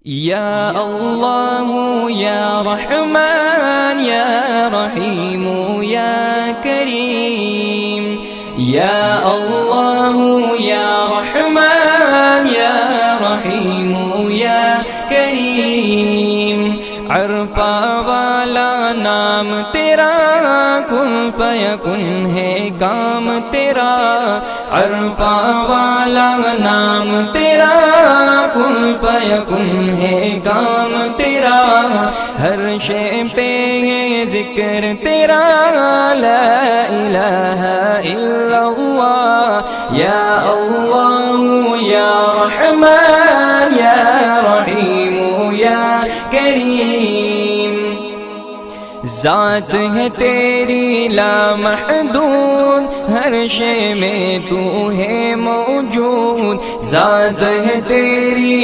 या अल्लाह या रहमान या रहीम या करीम। या अल्लाह या रहमान या रहीम या करीम। अरफा वाला नाम तेरा, कुन फयकुन है काम तेरा। अरफा वाला नाम तेरा, कुन फयकुन है काम तेरा। हर शे पे है जिक्र तेरा, ला इलाहा इल्लल्लाह। या अल्लाह या रहमान या रहीम या करीम। ज़ात है तेरी लामहदूद, हर शे में तू है मौजूद। ज़ात है तेरी